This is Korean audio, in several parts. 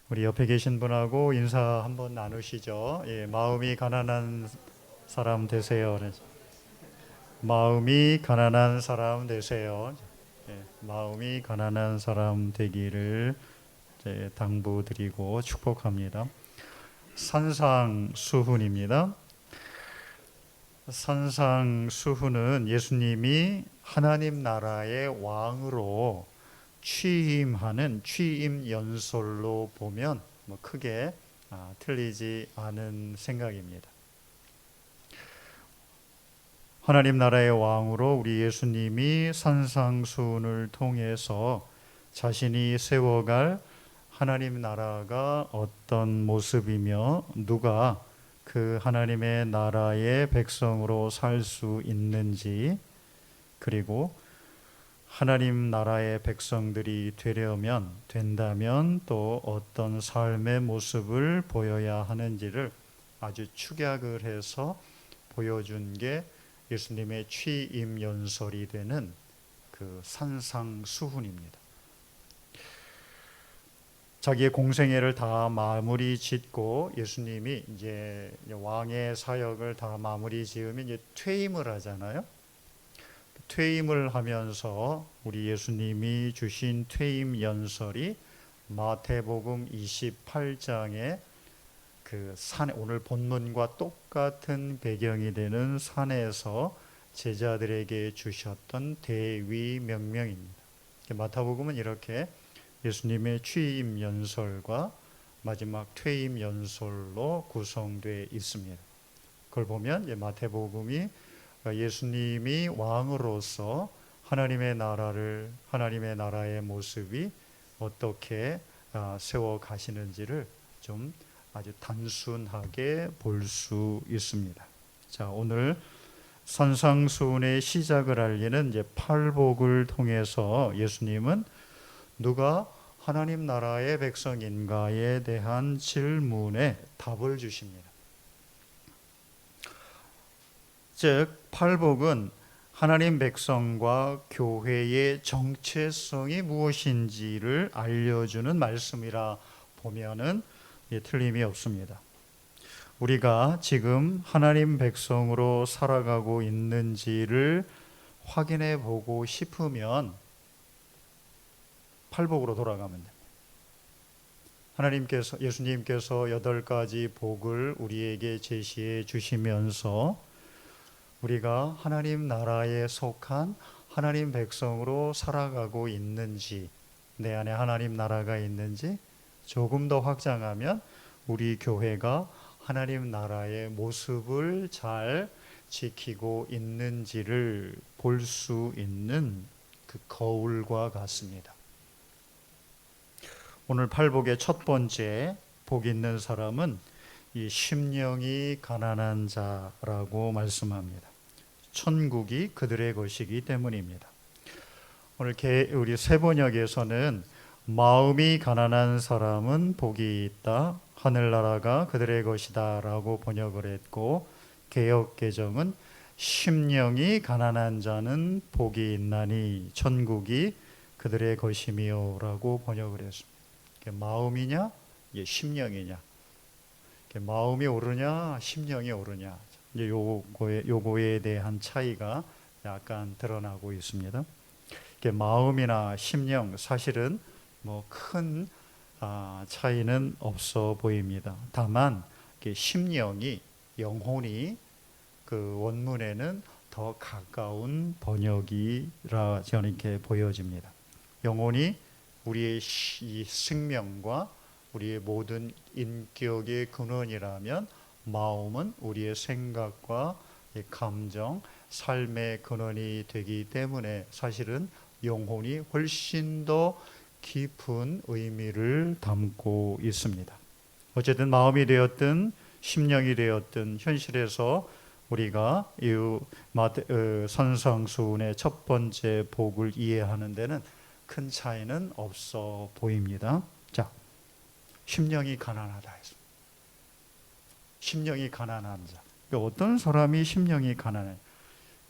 우리 옆에 계신 분하고 인사 한번 나누시죠. 예, 마음이 가난한 사람 되세요. 마음이 가난한 사람 되세요. 예, 마음이 가난한 사람 되기를 당부드리고 축복합니다. 산상수훈입니다. 산상수훈은 예수님이 하나님 나라의 왕으로 취임하는 취임 연설로 보면 크게 틀리지 않은 생각입니다. 하나님 나라의 왕으로 우리 예수님이 산상수훈을 통해서 자신이 세워갈 하나님 나라가 어떤 모습이며 누가 그 하나님의 나라의 백성으로 살 수 있는지, 그리고 하나님 나라의 백성들이 된다면 또 어떤 삶의 모습을 보여야 하는지를 아주 축약을 해서 보여준 게 예수님의 취임 연설이 되는 그 산상수훈입니다. 자기의 공생애를 다 마무리 짓고 예수님이 이제 왕의 사역을 다 마무리 지으면 이제 퇴임을 하잖아요. 퇴임을 하면서 우리 예수님이 주신 퇴임 연설이 마태복음 28장에 그 산에, 오늘 본문과 똑같은 배경이 되는 산에서 제자들에게 주셨던 대위 명령입니다. 마태복음은 이렇게 예수님의 취임 연설과 마지막 퇴임 연설로 구성되어 있습니다. 그걸 보면 마태복음이 예수님이 왕으로서 하나님의 나라의 모습이 어떻게 세워 가시는지를 좀 아주 단순하게 볼 수 있습니다. 자, 오늘 산상수훈의 시작을 알리는 이제 팔복을 통해서 예수님은 누가 하나님 나라의 백성인가에 대한 질문에 답을 주십니다. 즉, 팔복은 하나님 백성과 교회의 정체성이 무엇인지를 알려주는 말씀이라 보면은 틀림이 없습니다. 우리가 지금 하나님 백성으로 살아가고 있는지를 확인해 보고 싶으면 팔복으로 돌아가면 됩니다. 예수님께서 8가지 복을 우리에게 제시해 주시면서 우리가 하나님 나라에 속한 하나님 백성으로 살아가고 있는지, 내 안에 하나님 나라가 있는지, 조금 더 확장하면 우리 교회가 하나님 나라의 모습을 잘 지키고 있는지를 볼 수 있는 그 거울과 같습니다. 오늘 팔복의 첫 번째 복 있는 사람은 이 심령이 가난한 자라고 말씀합니다. 천국이 그들의 것이기 때문입니다. 오늘 우리 세번역에서는 마음이 가난한 사람은 복이 있다, 하늘나라가 그들의 것이다 라고 번역을 했고, 개역개정은 심령이 가난한 자는 복이 있나니 천국이 그들의 것이며 라고 번역을 했습니다. 마음이냐 심령이냐, 마음이 오르냐 심령이 오르냐, 이제 요거에 대한 차이가 약간 드러나고 있습니다. 마음이나 심령, 사실은 큰 차이는 없어 보입니다. 다만 심령이, 영혼이 그 원문에는 더 가까운 번역이라 저는 이렇게 보여집니다. 영혼이 우리의 이 생명과 우리의 모든 인격의 근원이라면, 마음은 우리의 생각과 감정, 삶의 근원이 되기 때문에 사실은 영혼이 훨씬 더 깊은 의미를 담고 있습니다. 어쨌든 마음이 되었든 심령이 되었든 현실에서 우리가 이 산상수훈의 첫 번째 복을 이해하는 데는 큰 차이는 없어 보입니다. 자, 심령이 가난하다 했습니다. 심령이 가난한 자. 어떤 사람이 심령이 가난해?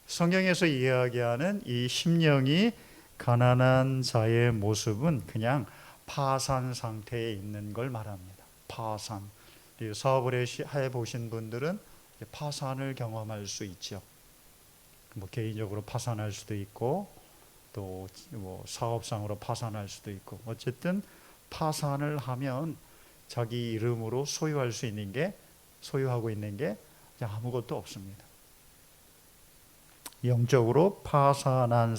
성경에서 이야기하는 이 심령이 가난한 자의 모습은 그냥 파산 상태에 있는 걸 말합니다. 파산. 사업을 해 보신 분들은 파산을 경험할 수 있죠. 뭐 개인적으로 파산할 수도 있고 또 뭐 사업상으로 파산할 수도 있고, 어쨌든 파산을 하면 자기 이름으로 소유하고 있는 게 아무것도 없습니다. 영적으로 파산한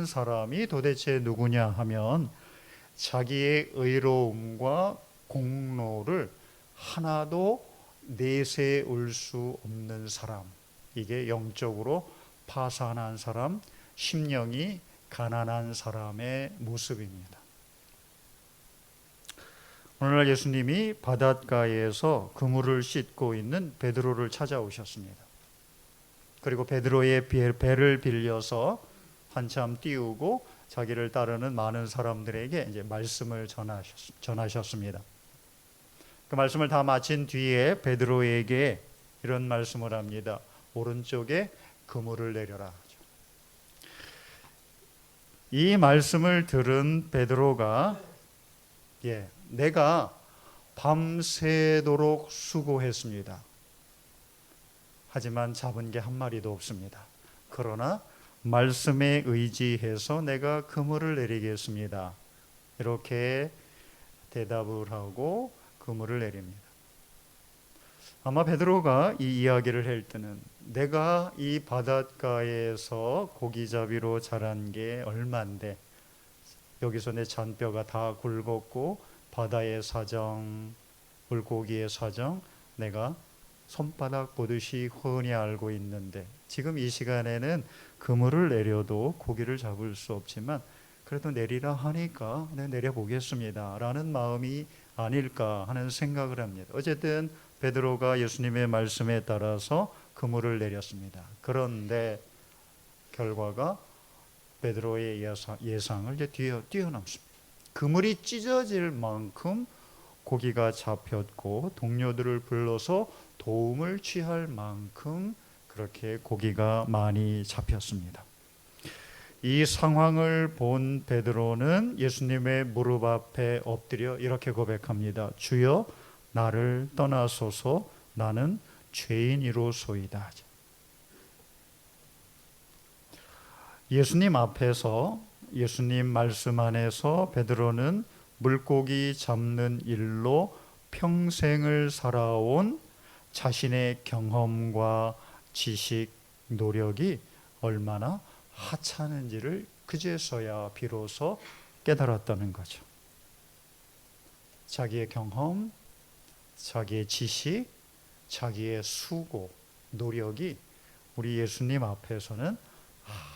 사람이 도대체 누구냐 하면 자기의 의로움과 공로를 하나도 내세울 수 없는 사람, 이게 영적으로 파산한 사람, 심령이 가난한 사람의 모습입니다. 오늘날 예수님이 바닷가에서 그물을 씻고 있는 베드로를 찾아오셨습니다. 그리고 베드로의 배를 빌려서 한참 띄우고 자기를 따르는 많은 사람들에게 이제 말씀을 전하셨습니다. 그 말씀을 다 마친 뒤에 베드로에게 이런 말씀을 합니다. 오른쪽에 그물을 내려라. 이 말씀을 들은 베드로가 내가 밤새도록 수고했습니다. 하지만 잡은 게 한 마리도 없습니다. 그러나 말씀에 의지해서 내가 그물을 내리겠습니다. 이렇게 대답을 하고 그물을 내립니다. 아마 베드로가 이 이야기를 할 때는 내가 이 바닷가에서 고기잡이로 자란 게 얼만데 여기서 내 잔뼈가 다 굵었고 바다의 사정, 물고기의 사정 내가 손바닥 보듯이 훤히 알고 있는데 지금 이 시간에는 그물을 내려도 고기를 잡을 수 없지만 그래도 내리라 하니까 내려보겠습니다 라는 마음이 아닐까 하는 생각을 합니다. 어쨌든 베드로가 예수님의 말씀에 따라서 그물을 내렸습니다. 그런데 결과가 베드로의 예상을 뛰어넘습니다. 그물이 찢어질 만큼 고기가 잡혔고 동료들을 불러서 도움을 취할 만큼 그렇게 고기가 많이 잡혔습니다. 이 상황을 본 베드로는 예수님의 무릎 앞에 엎드려 이렇게 고백합니다. 주여 나를 떠나소서 나는 죄인이로소이다. 예수님 앞에서 예수님 말씀 안에서 베드로는 물고기 잡는 일로 평생을 살아온 자신의 경험과 지식, 노력이 얼마나 하찮은지를 그제서야 비로소 깨달았다는 거죠. 자기의 경험, 자기의 지식, 자기의 수고, 노력이 우리 예수님 앞에서는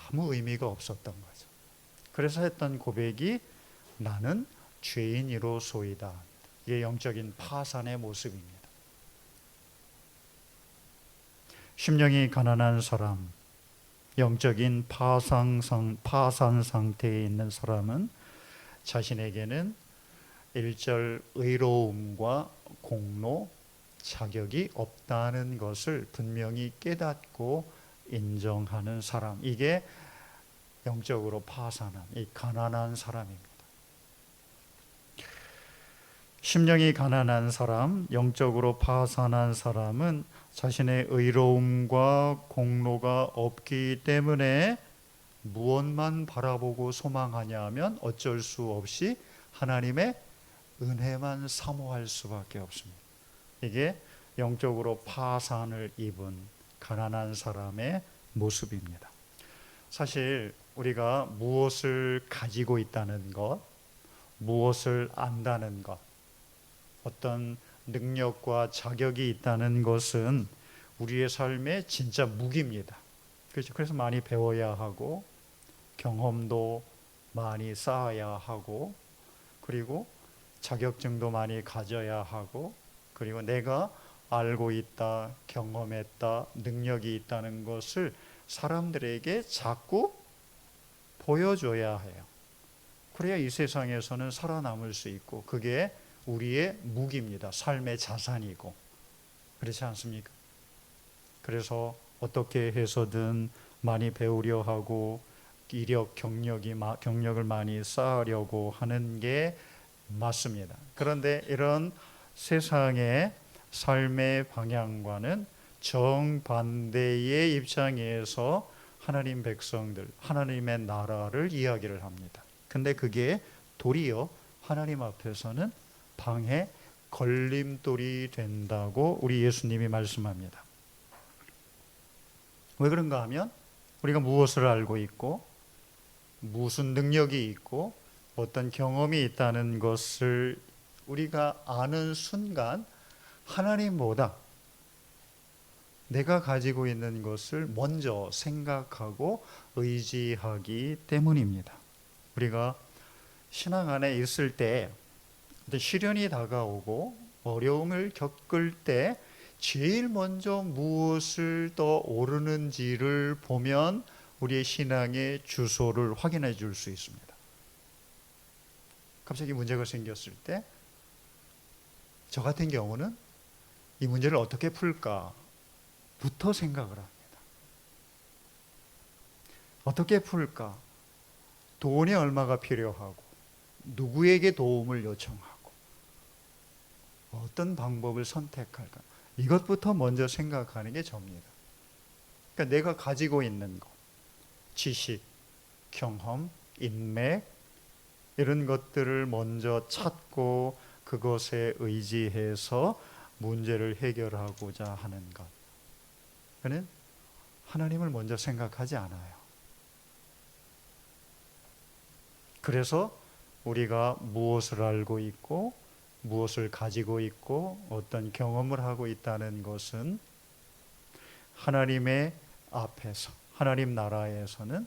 아무 의미가 없었던 거죠. 그래서 했던 고백이 나는 죄인이로소이다. 이게 영적인 파산의 모습입니다. 심령이 가난한 사람, 영적인 파산 상태에 있는 사람은 자신에게는 일절 의로움과 공로, 자격이 없다는 것을 분명히 깨닫고 인정하는 사람, 이게 영적으로 파산한 이 가난한 사람입니다. 심령이 가난한 사람, 영적으로 파산한 사람은 자신의 의로움과 공로가 없기 때문에 무엇만 바라보고 소망하냐 하면 어쩔 수 없이 하나님의 은혜만 사모할 수밖에 없습니다. 이게 영적으로 파산을 입은 가난한 사람의 모습입니다. 사실 우리가 무엇을 가지고 있다는 것, 무엇을 안다는 것, 어떤 능력과 자격이 있다는 것은 우리의 삶의 진짜 무기입니다. 그렇죠? 그래서 많이 배워야 하고 경험도 많이 쌓아야 하고 그리고 자격증도 많이 가져야 하고 그리고 내가 알고 있다, 경험했다, 능력이 있다는 것을 사람들에게 자꾸 보여줘야 해요. 그래야 이 세상에서는 살아남을 수 있고 그게 우리의 무기입니다. 삶의 자산이고. 그렇지 않습니까? 그래서 어떻게 해서든 많이 배우려 하고 이력, 경력을 많이 쌓으려고 하는 게 맞습니다. 그런데 이런 세상의 삶의 방향과는 정반대의 입장에서 하나님 백성들, 하나님의 나라를 이야기를 합니다. 근데 그게 도리어 하나님 앞에서는 방해, 걸림돌이 된다고 우리 예수님이 말씀합니다. 왜 그런가 하면 우리가 무엇을 알고 있고 무슨 능력이 있고 어떤 경험이 있다는 것을 우리가 아는 순간 하나님보다 내가 가지고 있는 것을 먼저 생각하고 의지하기 때문입니다. 우리가 신앙 안에 있을 때 시련이 다가오고 어려움을 겪을 때 제일 먼저 무엇을 떠오르는지를 보면 우리의 신앙의 주소를 확인해 줄 수 있습니다. 갑자기 문제가 생겼을 때 저 같은 경우는 이 문제를 어떻게 풀까부터 생각을 합니다. 어떻게 풀까? 돈이 얼마가 필요하고 누구에게 도움을 요청하고 어떤 방법을 선택할까? 이것부터 먼저 생각하는 게 접니다. 그러니까 내가 가지고 있는 것, 지식, 경험, 인맥 이런 것들을 먼저 찾고 그것에 의지해서 문제를 해결하고자 하는 것. 그는 하나님을 먼저 생각하지 않아요. 그래서 우리가 무엇을 알고 있고 무엇을 가지고 있고 어떤 경험을 하고 있다는 것은 하나님의 앞에서 하나님 나라에서는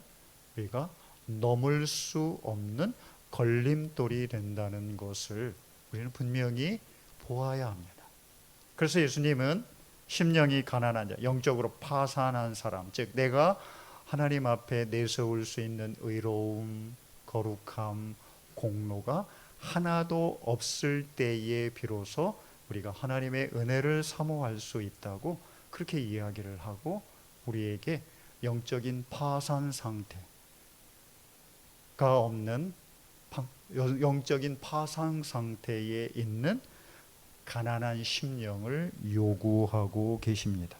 우리가 넘을 수 없는 걸림돌이 된다는 것을 우리는 분명히 보아야 합니다. 그래서 예수님은 심령이 가난한 자, 영적으로 파산한 사람, 즉 내가 하나님 앞에 내세울 수 있는 의로움, 거룩함, 공로가 하나도 없을 때에 비로소 우리가 하나님의 은혜를 사모할 수 있다고 그렇게 이야기를 하고 우리에게 영적인 파산 상태가 없는 영적인 파산 상태에 있는 가난한 심령을 요구하고 계십니다.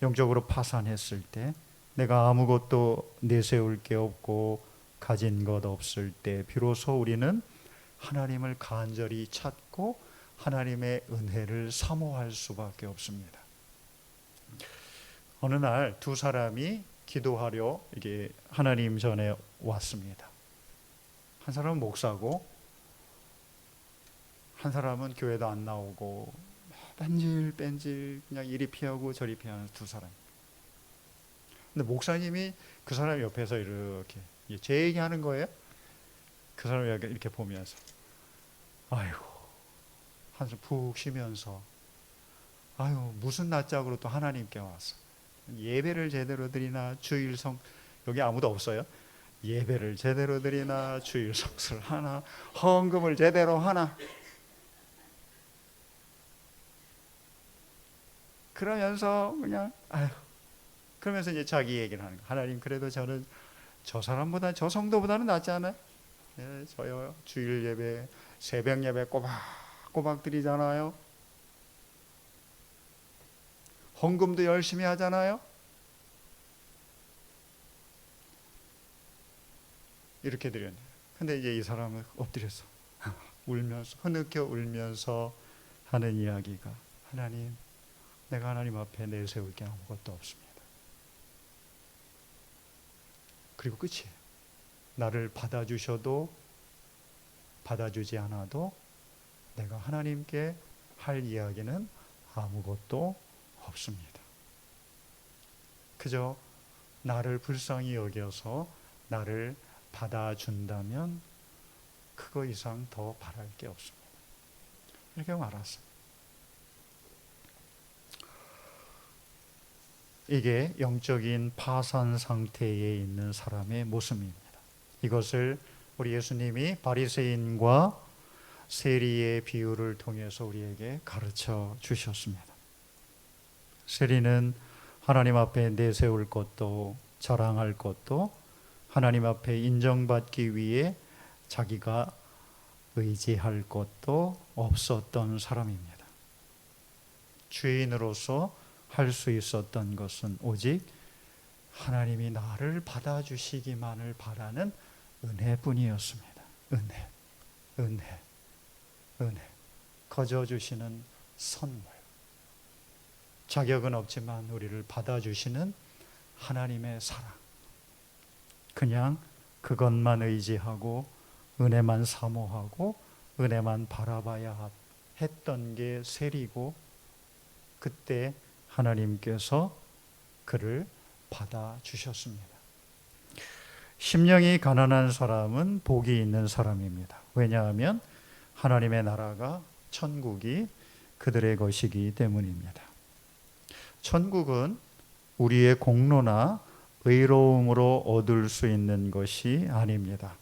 영적으로 파산했을 때 내가 아무것도 내세울 게 없고 가진 것 없을 때 비로소 우리는 하나님을 간절히 찾고 하나님의 은혜를 사모할 수밖에 없습니다. 어느 날 두 사람이 기도하려 이게 하나님 전에 왔습니다. 한 사람은 목사고 한 사람은 교회도 안 나오고 뺀질뺀질 그냥 이리 피하고 저리 피하는 두 사람. 근데 목사님이 그 사람 옆에서 이렇게 제 얘기하는 거예요. 그 사람이 이렇게 보면서 아이고 한숨 푹 쉬면서 아유 무슨 낯짝으로 또 하나님께 왔어. 예배를 제대로 드리나 주일성 여기 아무도 없어요. 예배를 제대로 드리나 주일 성수를 하나 헌금을 제대로 하나 그러면서 그냥 아유 그러면서 이제 자기 얘기를 하는 거예요. 하나님 그래도 저는 저 사람보다 저 성도보다는 낫지 않아요? 예, 저요 주일 예배 새벽 예배 꼬박꼬박 드리잖아요. 헌금도 열심히 하잖아요. 이렇게 드렸네요. 근데 이제 이 사람은 엎드려서 울면서 흐느껴 울면서 하는 이야기가 하나님 내가 하나님 앞에 내세울 게 아무것도 없습니다. 그리고 끝이에요. 나를 받아주셔도 받아주지 않아도 내가 하나님께 할 이야기는 아무것도 없습니다. 그저 나를 불쌍히 여겨서 나를 받아준다면 그거 이상 더 바랄 게 없습니다. 이렇게 말았어요. 이게 영적인 파산 상태에 있는 사람의 모습입니다. 이것을 우리 예수님이 바리새인과 세리의 비유를 통해서 우리에게 가르쳐 주셨습니다. 세리는 하나님 앞에 내세울 것도 자랑할 것도 하나님 앞에 인정받기 위해 자기가 의지할 것도 없었던 사람입니다. 죄인으로서 할 수 있었던 것은 오직 하나님이 나를 받아주시기만을 바라는 은혜뿐이었습니다. 은혜, 은혜, 은혜. 거저 주시는 선물. 자격은 없지만 우리를 받아주시는 하나님의 사랑. 그냥 그것만 의지하고 은혜만 사모하고 은혜만 바라봐야 했던 게 세리고, 그때 하나님께서 그를 받아주셨습니다. 심령이 가난한 사람은 복이 있는 사람입니다. 왜냐하면 하나님의 나라가, 천국이 그들의 것이기 때문입니다. 천국은 우리의 공로나 의로움으로 얻을 수 있는 것이 아닙니다.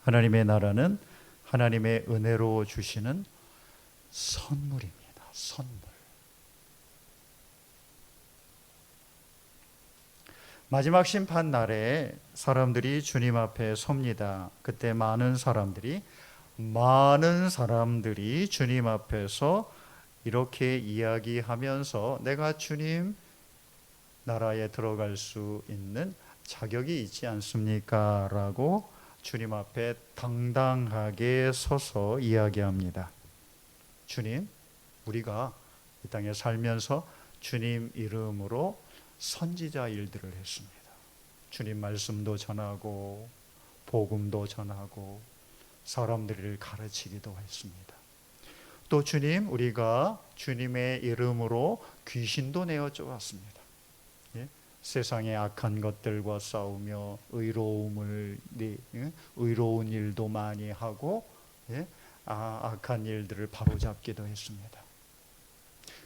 하나님의 나라는 하나님의 은혜로 주시는 선물입니다. 선물. 마지막 심판 날에 사람들이 주님 앞에 섭니다. 그때 많은 사람들이 주님 앞에서 이렇게 이야기하면서 내가 주님 나라에 들어갈 수 있는 자격이 있지 않습니까? 라고 주님 앞에 당당하게 서서 이야기합니다. 주님, 우리가 이 땅에 살면서 주님 이름으로 선지자 일들을 했습니다. 주님 말씀도 전하고 복음도 전하고 사람들을 가르치기도 했습니다. 또 주님, 우리가 주님의 이름으로 귀신도 내어 쫓았습니다. 예? 세상의 악한 것들과 싸우며 의로운 일도 많이 하고, 예? 악한 일들을 바로잡기도 했습니다.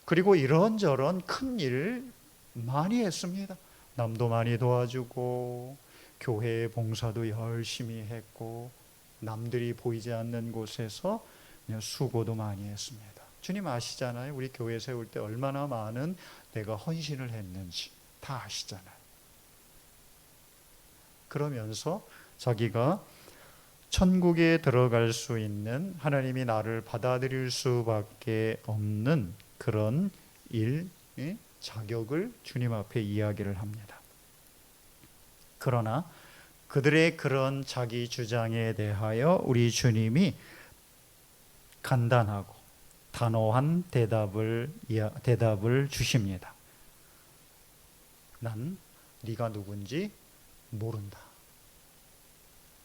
그리고 이런저런 큰 일 많이 했습니다. 남도 많이 도와주고 교회 봉사도 열심히 했고 남들이 보이지 않는 곳에서 수고도 많이 했습니다. 주님 아시잖아요. 우리 교회 세울 때 얼마나 많은 내가 헌신을 했는지 다 아시잖아요. 그러면서 자기가 천국에 들어갈 수 있는, 하나님이 나를 받아들일 수밖에 없는 그런 일, 자격을 주님 앞에 이야기를 합니다. 그러나 그들의 그런 자기 주장에 대하여 우리 주님이 간단하고 단호한 대답을 주십니다. 난 네가 누군지 모른다.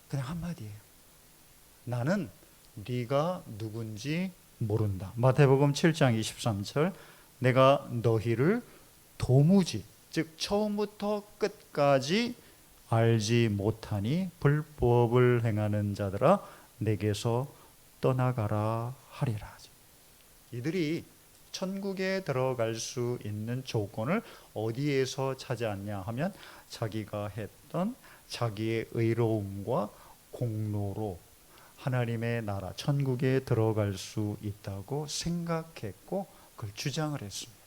그냥 한마디예요. 나는 네가 누군지 모른다. 마태복음 7장 23절, 내가 너희를 도무지, 즉 처음부터 끝까지 알지 못하니 불법을 행하는 자들아 내게서 떠나가라 하리라. 이들이 천국에 들어갈 수 있는 조건을 어디에서 찾아왔냐 하면 자기가 했던 자기의 의로움과 공로로 하나님의 나라 천국에 들어갈 수 있다고 생각했고 그걸 주장을 했습니다.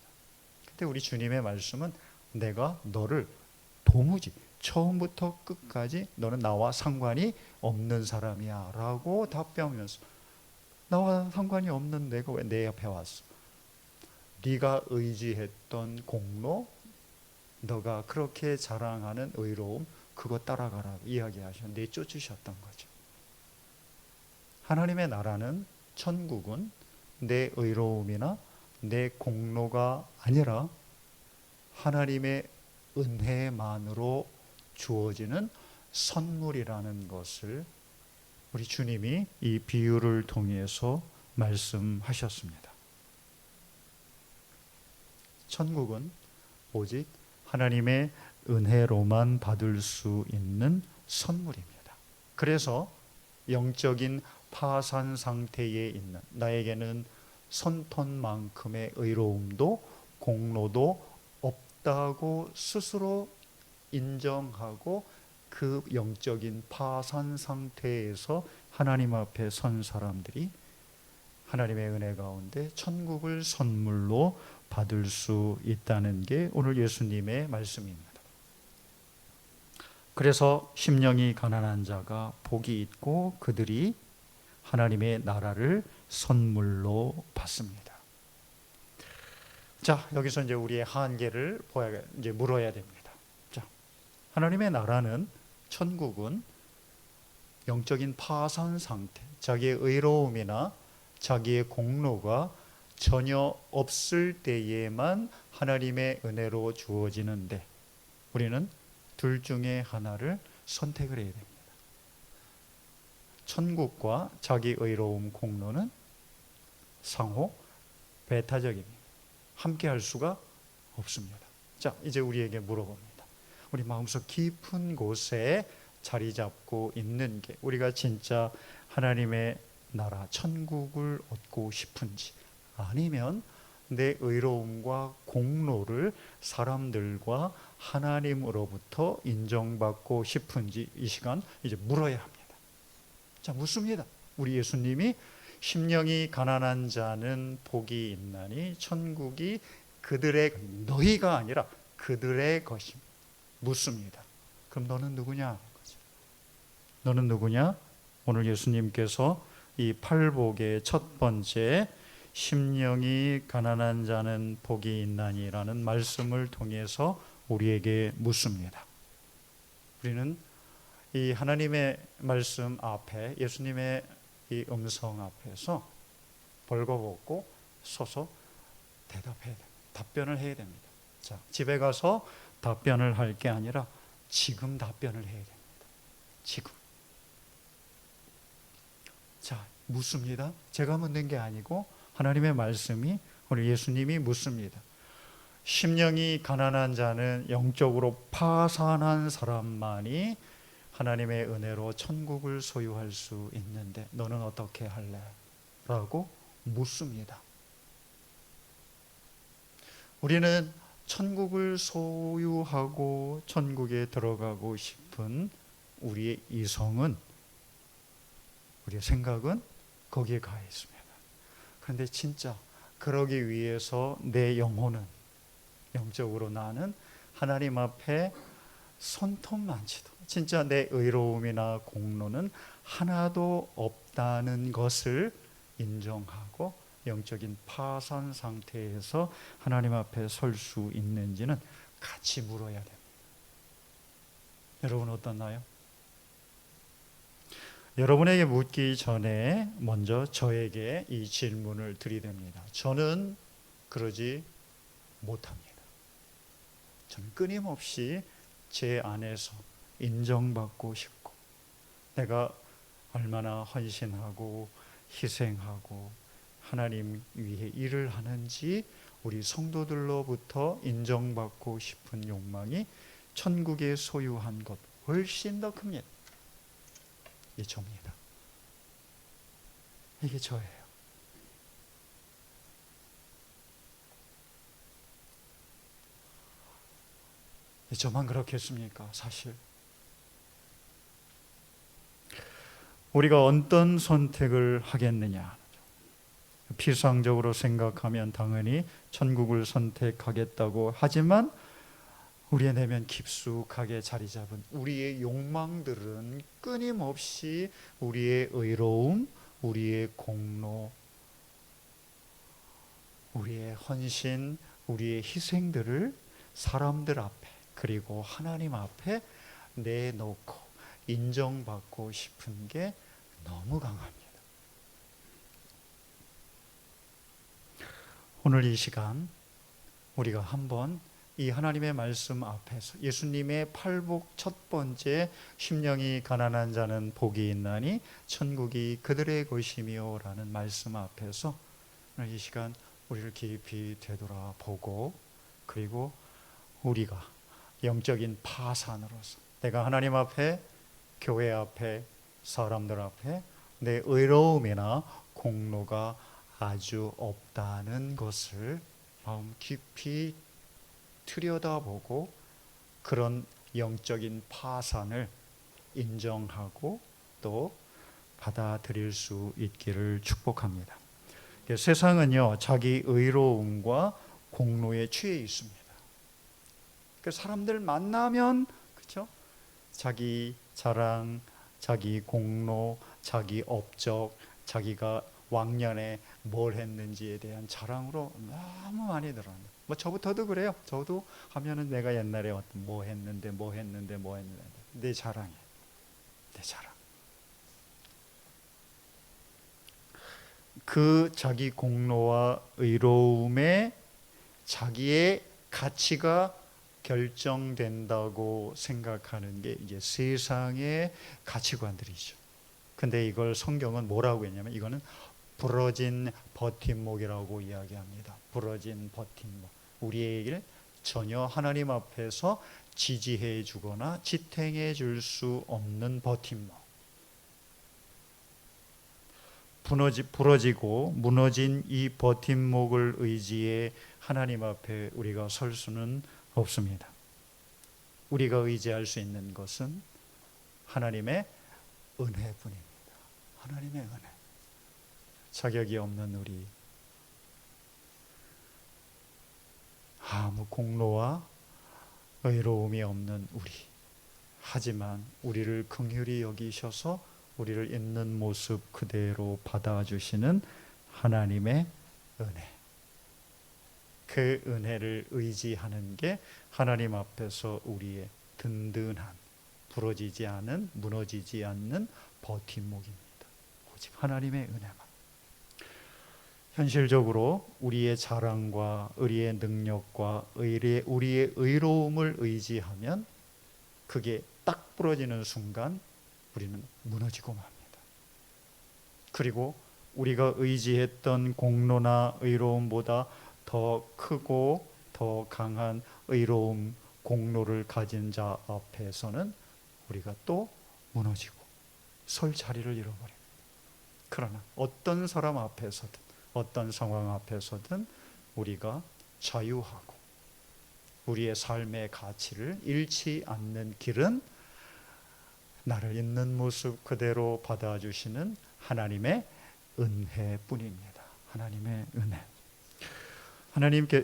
그때 우리 주님의 말씀은 내가 너를 도무지 처음부터 끝까지 너는 나와 상관이 없는 사람이야 라고 답변하면서, 나와 상관이 없는 내가 왜 내 옆에 왔어? 네가 의지했던 공로, 너가 그렇게 자랑하는 의로움, 그거 따라가라고 이야기하셔 내쫓으셨던 거죠. 하나님의 나라는, 천국은 내 의로움이나 내 공로가 아니라 하나님의 은혜만으로 주어지는 선물이라는 것을 우리 주님이 이 비유를 통해서 말씀하셨습니다. 천국은 오직 하나님의 은혜로만 받을 수 있는 선물입니다. 그래서 영적인 파산 상태에 있는 나에게는 손톱만큼의 의로움도 공로도 없다고 스스로 인정하고 그 영적인 파산 상태에서 하나님 앞에 선 사람들이 하나님의 은혜 가운데 천국을 선물로 받을 수 있다는 게 오늘 예수님의 말씀입니다. 그래서 심령이 가난한 자가 복이 있고 그들이 하나님의 나라를 선물로 받습니다. 자, 여기서 이제 우리의 한계를 이제 물어야 됩니다. 자, 하나님의 나라는, 천국은 영적인 파산 상태, 자기의 의로움이나 자기의 공로가 전혀 없을 때에만 하나님의 은혜로 주어지는데, 우리는 둘 중에 하나를 선택을 해야 됩니다. 천국과 자기 의로움, 공로는 상호 배타적입니다. 함께 할 수가 없습니다. 자, 이제 우리에게 물어봅니다. 우리 마음속 깊은 곳에 자리 잡고 있는 게, 우리가 진짜 하나님의 나라, 천국을 얻고 싶은지, 아니면 내 의로움과 공로를 사람들과 하나님으로부터 인정받고 싶은지, 이 시간 이제 물어야 합니다. 자, 묻습니다. 우리 예수님이 심령이 가난한 자는 복이 있나니 천국이 그들의, 너희가 아니라 그들의 것입니다. 묻습니다. 그럼 너는 누구냐? 너는 누구냐? 오늘 예수님께서 이 팔복의 첫 번째, 심령이 가난한 자는 복이 있나니라는 말씀을 통해서 우리에게 묻습니다. 우리는 이 하나님의 말씀 앞에, 예수님의 이 음성 앞에서 벌거벗고 서서 대답해야 됩니다. 답변을 해야 됩니다. 자, 집에 가서 답변을 할 게 아니라 지금 답변을 해야 됩니다. 지금. 자, 묻습니다. 제가 묻는 게 아니고 하나님의 말씀이, 우리 예수님이 묻습니다. 심령이 가난한 자는, 영적으로 파산한 사람만이 하나님의 은혜로 천국을 소유할 수 있는데 너는 어떻게 할래? 라고 묻습니다. 우리는 천국을 소유하고 천국에 들어가고 싶은 우리의 이성은, 우리의 생각은 거기에 가 있습니다. 그런데 진짜 그러기 위해서 내 영혼은, 영적으로 나는 하나님 앞에 손톱만치도, 진짜 내 의로움이나 공로는 하나도 없다는 것을 인정하고 영적인 파산 상태에서 하나님 앞에 설 수 있는지는 같이 물어야 됩니다. 여러분 어떻나요? 여러분에게 묻기 전에 먼저 저에게 이 질문을 드리됩니다. 저는 그러지 못합니다. 저는 끊임없이 제 안에서 인정받고 싶고, 내가 얼마나 헌신하고 희생하고 하나님 위해 일을 하는지 우리 성도들로부터 인정받고 싶은 욕망이 천국에 소유한 것 훨씬 더 큽니다. 이게 저입니다. 이게 저예요. 저만 그렇겠습니까? 사실 우리가 어떤 선택을 하겠느냐, 피상적으로 생각하면 당연히 천국을 선택하겠다고 하지만 우리의 내면 깊숙하게 자리 잡은 우리의 욕망들은 끊임없이 우리의 의로움, 우리의 공로, 우리의 헌신, 우리의 희생들을 사람들 앞에 그리고 하나님 앞에 내놓고 인정받고 싶은 게 너무 강합니다. 오늘 이 시간 우리가 한번 이 하나님의 말씀 앞에서, 예수님의 팔복 첫 번째, 심령이 가난한 자는 복이 있나니 천국이 그들의 것이며 라는 말씀 앞에서 오늘 이 시간 우리를 깊이 되돌아보고, 그리고 우리가 영적인 파산으로서 내가 하나님 앞에, 교회 앞에, 사람들 앞에 내 의로움이나 공로가 아주 없다는 것을 마음 깊이 들여다보고 그런 영적인 파산을 인정하고 또 받아들일 수 있기를 축복합니다. 세상은요, 자기 의로움과 공로에 취해 있습니다. 사람들 만나면, 그렇죠? 자기 자랑, 자기 공로, 자기 업적, 자기가 왕년에 뭘 했는지에 대한 자랑으로 너무 많이 들어갑니다. 뭐 저부터도 그래요. 저도 하면은 내가 옛날에 뭐 했는데 내 자랑이에요. 내 자랑. 그 자기 공로와 의로움에 자기의 가치가 결정된다고 생각하는 게 이제 세상의 가치관들이죠. 근데 이걸 성경은 뭐라고 했냐면 이거는 부러진 버팀목이라고 이야기합니다. 부러진 버팀목. 우리에게 전혀 하나님 앞에서 지지해 주거나 지탱해 줄 수 없는 버팀목. 부러지고 무너진 이 버팀목을 의지해 하나님 앞에 우리가 설 수는 없습니다. 우리가 의지할 수 있는 것은 하나님의 은혜뿐입니다. 하나님의 은혜. 자격이 없는 우리, 아무 공로와 의로움이 없는 우리, 하지만 우리를 긍휼히 여기셔서 우리를 있는 모습 그대로 받아주시는 하나님의 은혜. 그 은혜를 의지하는 게 하나님 앞에서 우리의 든든한, 부러지지 않은, 무너지지 않는 버팀목입니다. 오직 하나님의 은혜만. 현실적으로 우리의 자랑과 우리의 능력과 우리의 의로움을 의지하면 그게 딱 부러지는 순간 우리는 무너지고 맙니다. 그리고 우리가 의지했던 공로나 의로움보다 더 크고 더 강한 의로움, 공로를 가진 자 앞에서는 우리가 또 무너지고 설 자리를 잃어버립니다. 그러나 어떤 사람 앞에서든 어떤 상황 앞에서든 우리가 자유하고 우리의 삶의 가치를 잃지 않는 길은 나를 있는 모습 그대로 받아주시는 하나님의 은혜뿐입니다. 하나님의 은혜.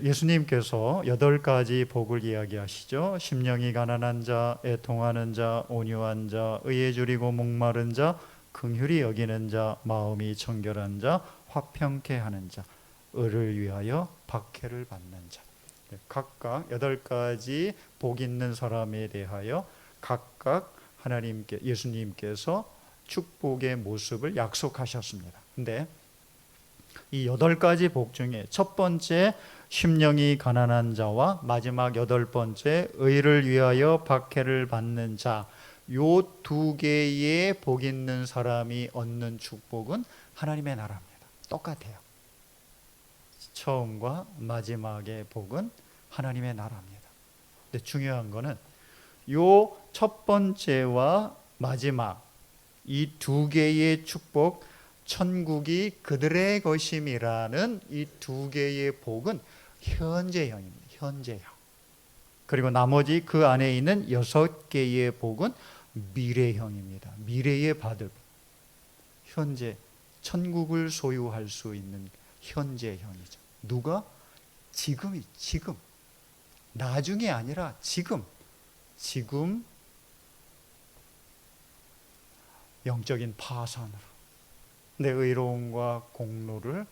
예수님께서 8가지 복을 이야기하시죠. 심령이 가난한 자, 애통하는 자, 온유한 자, 의에 줄이고 목마른 자, 긍휼히 여기는 자, 마음이 청결한 자, 화평케 하는 자, 을을 위하여 박해를 받는 자. 각각 8가지 복 있는 사람에 대하여 각각 예수님께서 축복의 모습을 약속하셨습니다. 근데 이 8가지 복 중에 첫 번째 심령이 가난한 자와 마지막 8번째 의를 위하여 박해를 받는 자, 요 2개의 복 있는 사람이 얻는 축복은 하나님의 나라입니다. 똑같아요. 처음과 마지막의 복은 하나님의 나라입니다. 근데 중요한 거는 요 첫 번째와 마지막 이 2개의 축복, 천국이 그들의 것임이라는 이 2개의 복은 현재형입니다. 현재형. 그리고 나머지 그 안에 있는 6개의 복은 미래형입니다. 미래에 받을 현재 천국을 소유할 수 있는 현재형이죠. 누가? 지금 나중에 아니라 지금 영적인 파산으로 내 의로움과 공로를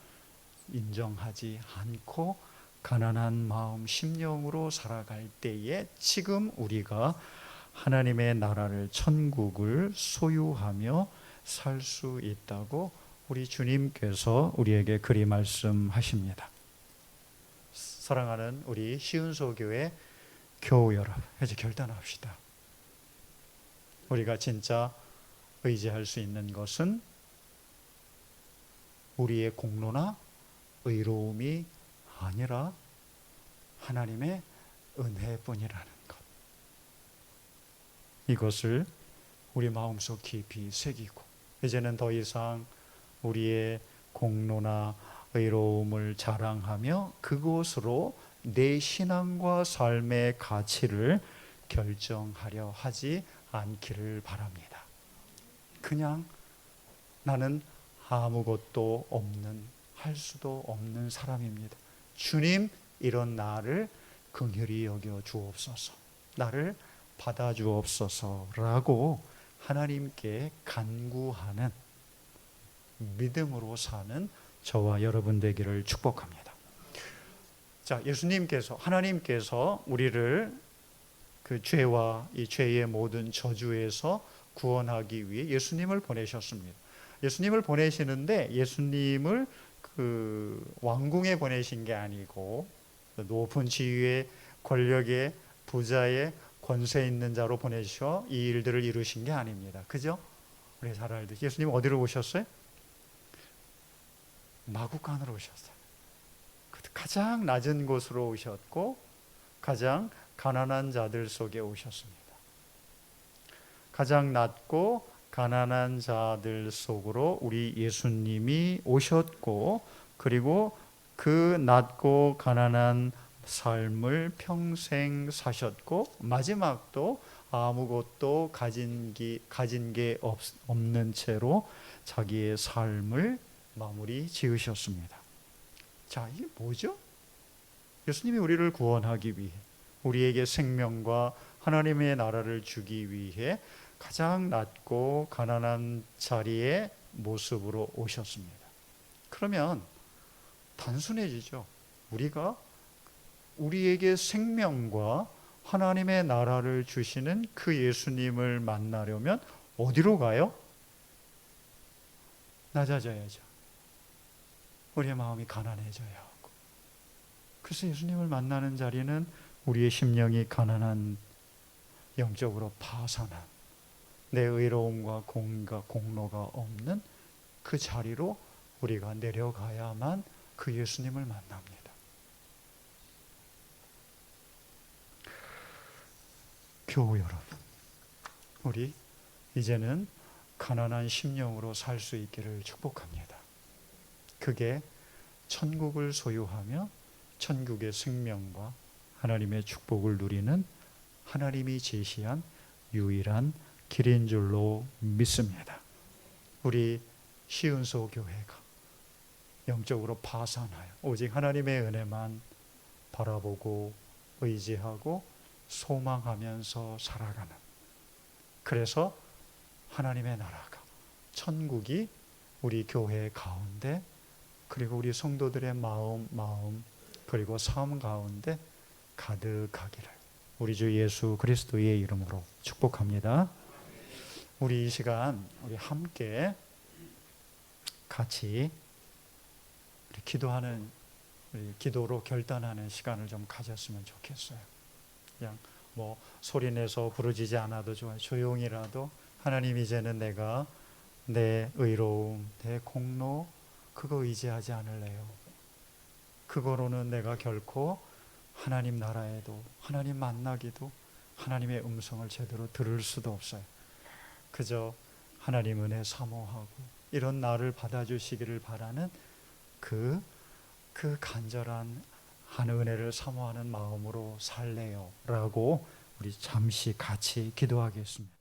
인정하지 않고 가난한 마음 심령으로 살아갈 때에 지금 우리가 하나님의 나라를, 천국을 소유하며 살 수 있다고 우리 주님께서 우리에게 그리 말씀하십니다. 사랑하는 우리 시은소교회 교우 여러분, 이제 결단합시다. 우리가 진짜 의지할 수 있는 것은 우리의 공로나 의로움이 아니라 하나님의 은혜뿐이라는 것. 이것을 우리 마음속 깊이 새기고 이제는 더 이상 우리의 공로나 의로움을 자랑하며 그곳으로 내 신앙과 삶의 가치를 결정하려 하지 않기를 바랍니다. 그냥 나는 아무것도 없는, 할 수도 없는 사람입니다. 주님, 이런 나를 긍휼히 여겨 주옵소서. 나를 받아주옵소서라고 하나님께 간구하는 믿음으로 사는 저와 여러분 되기를 축복합니다. 자, 하나님께서 우리를 그 죄와 이 죄의 모든 저주에서 구원하기 위해 예수님을 보내셨습니다. 예수님을 보내시는데 예수님을 그 왕궁에 보내신 게 아니고 높은 지위의 권력의 부자의 권세 있는 자로 보내셔 이 일들을 이루신 게 아닙니다. 그죠? 우리 잘 알듯이 예수님 어디로 오셨어요? 마구간으로 오셨어요. 가장 낮은 곳으로 오셨고 가장 가난한 자들 속에 오셨습니다. 가장 낮고 가난한 자들 속으로 우리 예수님이 오셨고 그리고 그 낮고 가난한 삶을 평생 사셨고 마지막도 아무것도 가진 게 없는 채로 자기의 삶을 마무리 지으셨습니다. 자, 이게 뭐죠? 예수님이 우리를 구원하기 위해 우리에게 생명과 하나님의 나라를 주기 위해 가장 낮고 가난한 자리의 모습으로 오셨습니다. 그러면 단순해지죠. 우리가 우리에게 생명과 하나님의 나라를 주시는 그 예수님을 만나려면 어디로 가요? 낮아져야죠. 우리의 마음이 가난해져야 하고. 그래서 예수님을 만나는 자리는 우리의 심령이 가난한, 영적으로 파산한, 내 의로움과 공로가 없는 그 자리로 우리가 내려가야만 그 예수님을 만납니다. 교우 여러분, 우리 이제는 가난한 심령으로 살 수 있기를 축복합니다. 그게 천국을 소유하며 천국의 생명과 하나님의 축복을 누리는 하나님이 제시한 유일한 길인 줄로 믿습니다. 우리 시은소 교회가 영적으로 파산하여 오직 하나님의 은혜만 바라보고 의지하고 소망하면서 살아가는, 그래서 하나님의 나라가, 천국이 우리 교회 가운데 그리고 우리 성도들의 마음 그리고 삶 가운데 가득하기를 우리 주 예수 그리스도의 이름으로 축복합니다. 우리 이 시간 우리 함께 같이 우리 기도하는, 우리 기도로 결단하는 시간을 좀 가졌으면 좋겠어요. 그냥 뭐 소리내서 부르짖지 않아도 좋아요. 조용히라도 하나님, 이제는 내가 내 의로움, 내 공로 그거 의지하지 않을래요. 그거로는 내가 결코 하나님 나라에도, 하나님 만나기도, 하나님의 음성을 제대로 들을 수도 없어요. 그저 하나님 은혜 사모하고 이런 나를 받아주시기를 바라는 그 간절한 한 은혜를 사모하는 마음으로 살래요 라고 우리 잠시 같이 기도하겠습니다.